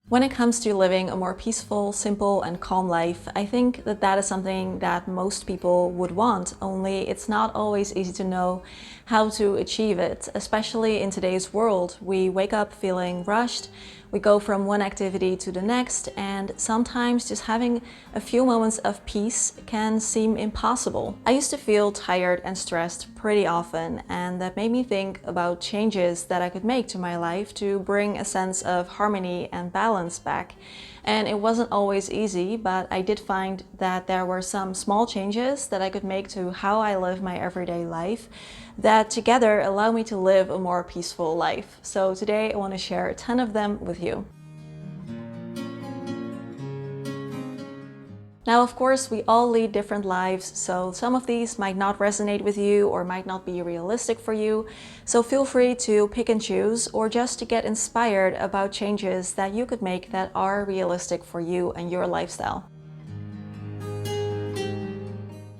When it comes to living a more peaceful, simple, and calm life, I think that is something that most people would want, only it's not always easy to know how to achieve it, especially in today's world. We wake up feeling rushed, we go from one activity to the next, and sometimes just having a few moments of peace can seem impossible. I used to feel tired and stressed pretty often, and that made me think about changes that I could make to my life to bring a sense of harmony and balance back. And it wasn't always easy, but I did find that there were some small changes that I could make to how I live my everyday life that together allow me to live a more peaceful life. So today I want to share 10 of them with you. Now, of course, we all lead different lives, so some of these might not resonate with you or might not be realistic for you. So feel free to pick and choose, or just to get inspired about changes that you could make that are realistic for you and your lifestyle.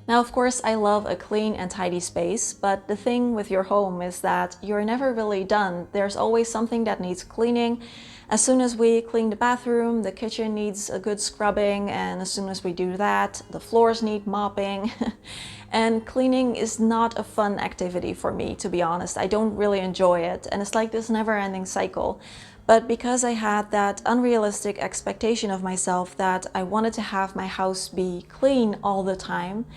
Now, of course, I love a clean and tidy space, but the thing with your home is that you're never really done. There's always something that needs cleaning. As soon as we clean the bathroom, the kitchen needs a good scrubbing, and as soon as we do that, the floors need mopping. And cleaning is not a fun activity for me, to be honest. I don't really enjoy it, and it's like this never-ending cycle. But because I had that unrealistic expectation of myself that I wanted to have my house be clean all the time,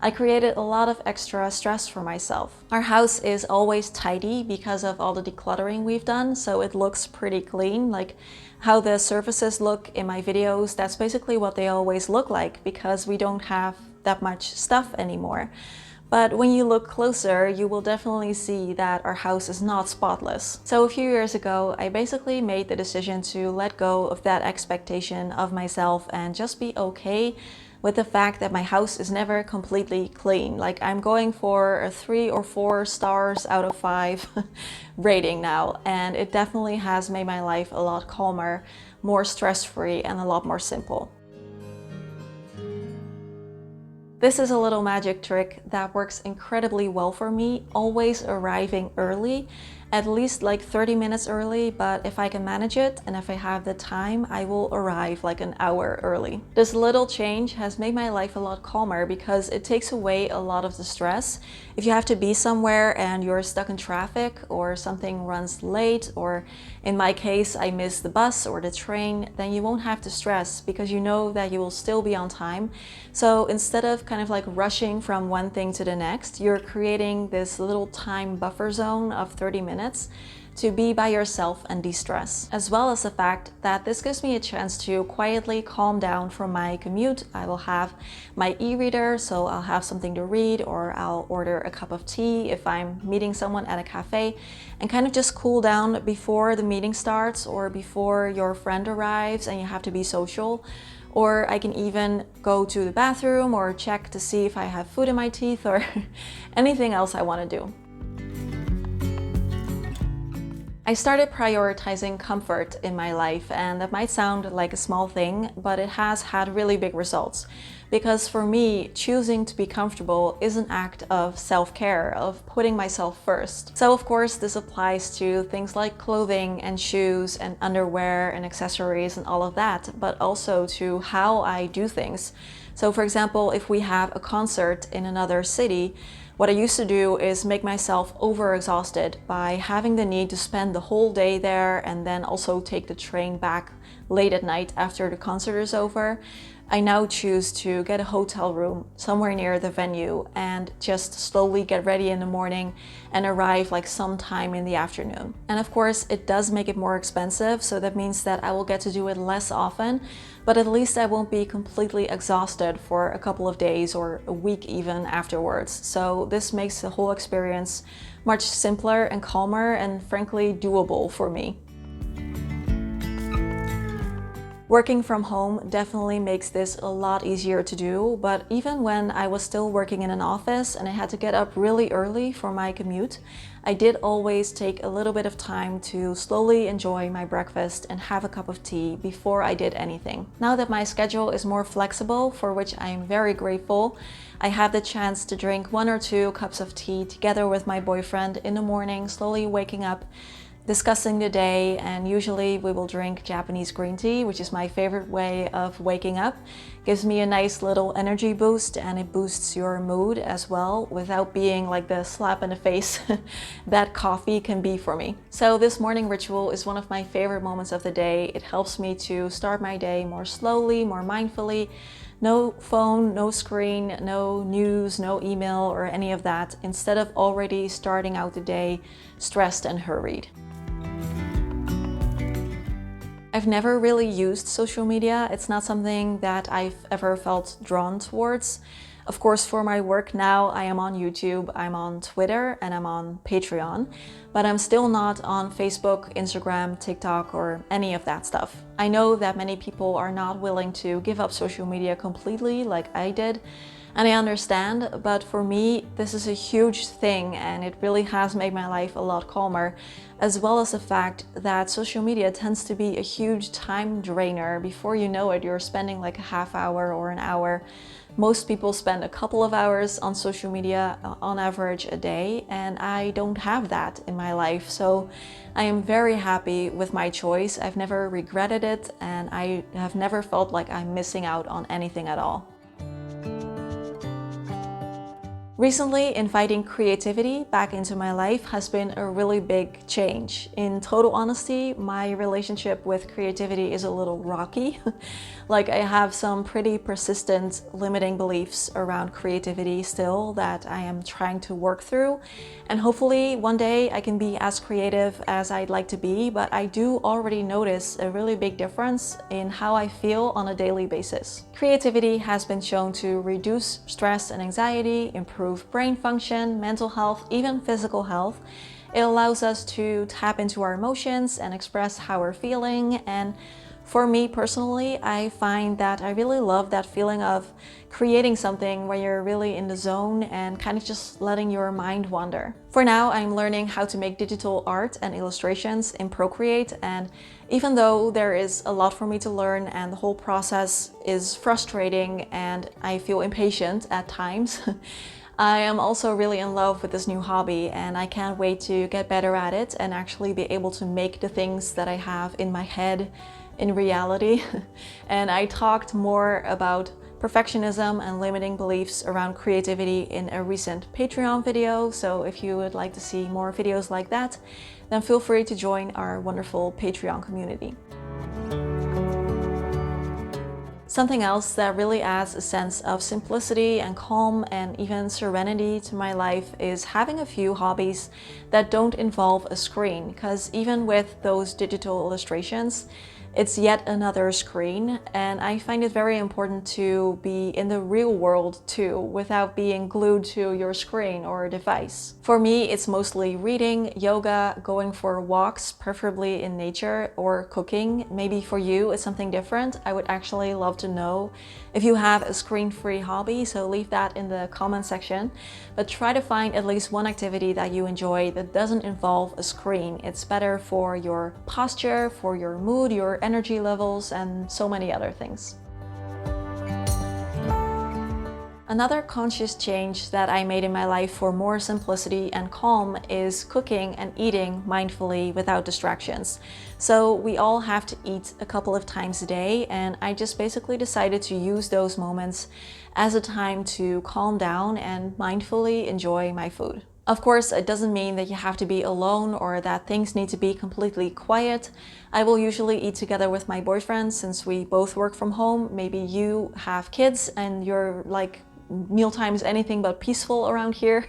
I created a lot of extra stress for myself. Our house is always tidy because of all the decluttering we've done, so it looks pretty clean. Like how the surfaces look in my videos, that's basically what they always look like because we don't have that much stuff anymore. But when you look closer, you will definitely see that our house is not spotless. So a few years ago, I basically made the decision to let go of that expectation of myself and just be okay with the fact that my house is never completely clean. Like I'm going for a 3 or 4 stars out of 5 rating now, and it definitely has made my life a lot calmer, more stress-free, and a lot more simple. This is a little magic trick that works incredibly well for me, always arriving early, at least like 30 minutes early, but if I can manage it and if I have the time, I will arrive like an hour early. This little change has made my life a lot calmer because it takes away a lot of the stress. If you have to be somewhere and you're stuck in traffic or something runs late, or in my case, I miss the bus or the train, then you won't have to stress because you know that you will still be on time. So instead of kind of like rushing from one thing to the next, you're creating this little time buffer zone of 30 minutes to be by yourself and de-stress. As well as the fact that this gives me a chance to quietly calm down from my commute. I will have my e-reader, so I'll have something to read, or I'll order a cup of tea if I'm meeting someone at a cafe, and kind of just cool down before the meeting starts or before your friend arrives and you have to be social. Or I can even go to the bathroom or check to see if I have food in my teeth or anything else I want to do. I started prioritizing comfort in my life, and that might sound like a small thing, but it has had really big results. Because for me, choosing to be comfortable is an act of self-care, of putting myself first. So of course, this applies to things like clothing and shoes and underwear and accessories and all of that, but also to how I do things. So for example, if we have a concert in another city, what I used to do is make myself overexhausted by having the need to spend the whole day there and then also take the train back late at night after the concert is over. I now choose to get a hotel room somewhere near the venue and just slowly get ready in the morning and arrive like sometime in the afternoon. And of course, it does make it more expensive, so that means that I will get to do it less often, but at least I won't be completely exhausted for a couple of days or a week even afterwards. So this makes the whole experience much simpler and calmer and frankly doable for me. Working from home definitely makes this a lot easier to do, but even when I was still working in an office and I had to get up really early for my commute, I did always take a little bit of time to slowly enjoy my breakfast and have a cup of tea before I did anything. Now that my schedule is more flexible, for which I am very grateful, I have the chance to drink 1 or 2 cups of tea together with my boyfriend in the morning, slowly waking up, discussing the day, and usually we will drink Japanese green tea, which is my favorite way of waking up. Gives me a nice little energy boost, and it boosts your mood as well without being like the slap in the face that coffee can be for me. So this morning ritual is one of my favorite moments of the day. It helps me to start my day more slowly, more mindfully. No phone, no screen, no news, no email or any of that, instead of already starting out the day stressed and hurried. I've never really used social media. It's not something that I've ever felt drawn towards. Of course, for my work now, I am on YouTube, I'm on Twitter, and I'm on Patreon, but I'm still not on Facebook, Instagram, TikTok, or any of that stuff. I know that many people are not willing to give up social media completely like I did, and I understand, but for me, this is a huge thing, and it really has made my life a lot calmer, as well as the fact that social media tends to be a huge time drainer. Before you know it, you're spending like a half hour or an hour. Most people spend a couple of hours on social media on average a day, and I don't have that in my life. So I am very happy with my choice. I've never regretted it, and I have never felt like I'm missing out on anything at all. Recently, inviting creativity back into my life has been a really big change. In total honesty, my relationship with creativity is a little rocky. Like, I have some pretty persistent limiting beliefs around creativity still that I am trying to work through. And hopefully one day I can be as creative as I'd like to be, but I do already notice a really big difference in how I feel on a daily basis. Creativity has been shown to reduce stress and anxiety, improve brain function, mental health, even physical health. It allows us to tap into our emotions and express how we're feeling. And for me personally, I find that I really love that feeling of creating something where you're really in the zone and kind of just letting your mind wander. For now, I'm learning how to make digital art and illustrations in Procreate, and even though there is a lot for me to learn and the whole process is frustrating and I feel impatient at times, I am also really in love with this new hobby, and I can't wait to get better at it and actually be able to make the things that I have in my head in reality. And I talked more about perfectionism and limiting beliefs around creativity in a recent Patreon video, so if you would like to see more videos like that, then feel free to join our wonderful Patreon community. Something else that really adds a sense of simplicity and calm and even serenity to my life is having a few hobbies that don't involve a screen, because even with those digital illustrations, it's yet another screen, and I find it very important to be in the real world too, without being glued to your screen or device. For me, it's mostly reading, yoga, going for walks, preferably in nature, or cooking. Maybe for you it's something different. I would actually love to know if you have a screen-free hobby, so leave that in the comment section. But try to find at least one activity that you enjoy that doesn't involve a screen. It's better for your posture, for your mood, your energy levels, and so many other things. Another conscious change that I made in my life for more simplicity and calm is cooking and eating mindfully without distractions. So we all have to eat a couple of times a day, and I just basically decided to use those moments as a time to calm down and mindfully enjoy my food. Of course, it doesn't mean that you have to be alone or that things need to be completely quiet. I will usually eat together with my boyfriend since we both work from home. Maybe you have kids and you're like, mealtime is anything but peaceful around here.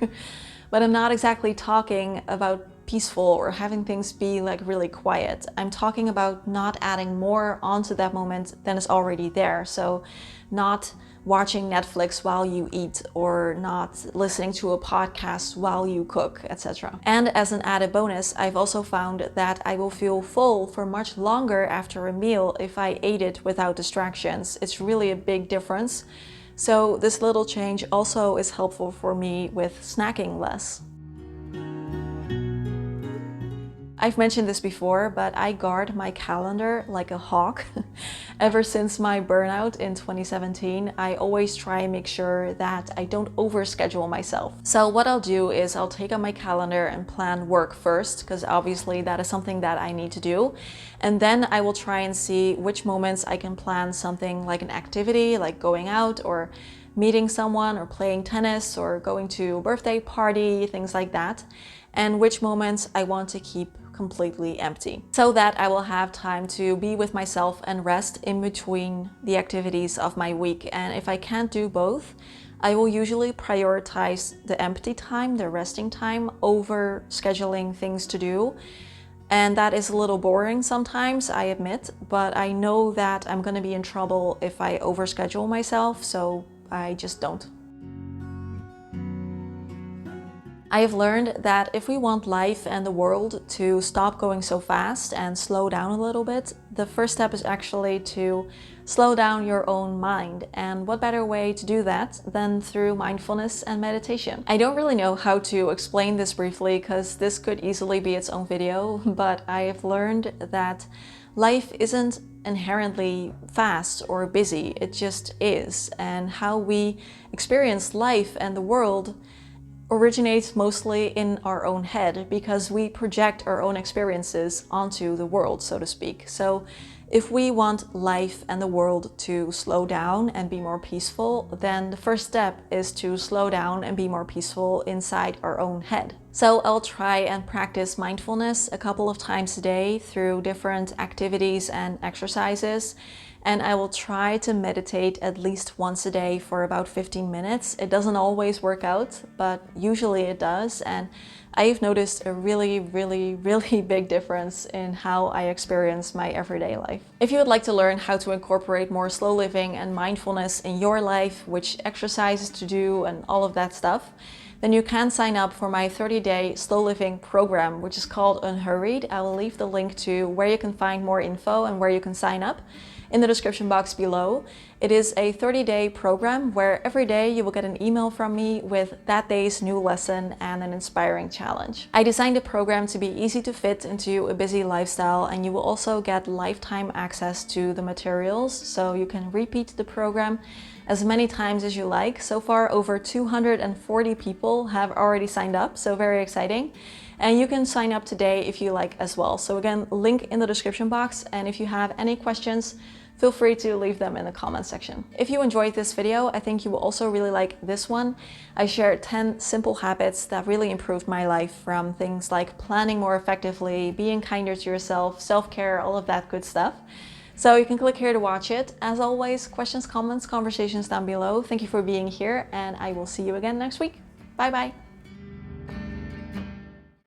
But I'm not exactly talking about peaceful or having things be like really quiet. I'm talking about not adding more onto that moment than is already there. So not watching Netflix while you eat, or not listening to a podcast while you cook, etc. And as an added bonus, I've also found that I will feel full for much longer after a meal if I ate it without distractions. It's really a big difference. So this little change also is helpful for me with snacking less. I've mentioned this before, but I guard my calendar like a hawk. Ever since my burnout in 2017, I always try and make sure that I don't overschedule myself. So what I'll do is I'll take out my calendar and plan work first, because obviously that is something that I need to do. And then I will try and see which moments I can plan something like an activity, like going out or meeting someone or playing tennis or going to a birthday party, things like that, and which moments I want to keep completely empty, so that I will have time to be with myself and rest in between the activities of my week. And if I can't do both, I will usually prioritize the empty time, the resting time, over scheduling things to do. And that is a little boring sometimes, I admit, but I know that I'm going to be in trouble if I overschedule myself, so I just don't. I have learned that if we want life and the world to stop going so fast and slow down a little bit, the first step is actually to slow down your own mind. And what better way to do that than through mindfulness and meditation? I don't really know how to explain this briefly, because this could easily be its own video, but I have learned that life isn't inherently fast or busy, it just is. And how we experience life and the world originates mostly in our own head, because we project our own experiences onto the world, so to speak. So if we want life and the world to slow down and be more peaceful, then the first step is to slow down and be more peaceful inside our own head. So I'll try and practice mindfulness a couple of times a day through different activities and exercises. And I will try to meditate at least once a day for about 15 minutes. It doesn't always work out, but usually it does. And I've noticed a really big difference in how I experience my everyday life. If you would like to learn how to incorporate more slow living and mindfulness in your life, which exercises to do and all of that stuff, then you can sign up for my 30-day slow living program, which is called Unhurried. I will leave the link to where you can find more info and where you can sign up in the description box below. It is a 30-day program where every day you will get an email from me with that day's new lesson and an inspiring challenge. I designed the program to be easy to fit into a busy lifestyle, and you will also get lifetime access to the materials, so you can repeat the program as many times as you like. So far, over 240 people have already signed up, so very exciting. And you can sign up today if you like as well. So again, link in the description box, and if you have any questions, feel free to leave them in the comment section. If you enjoyed this video, I think you will also really like this one. I shared 10 simple habits that really improved my life, from things like planning more effectively, being kinder to yourself, self-care, all of that good stuff. So you can click here to watch it. As always, questions, comments, conversations down below. Thank you for being here, and I will see you again next week. Bye bye.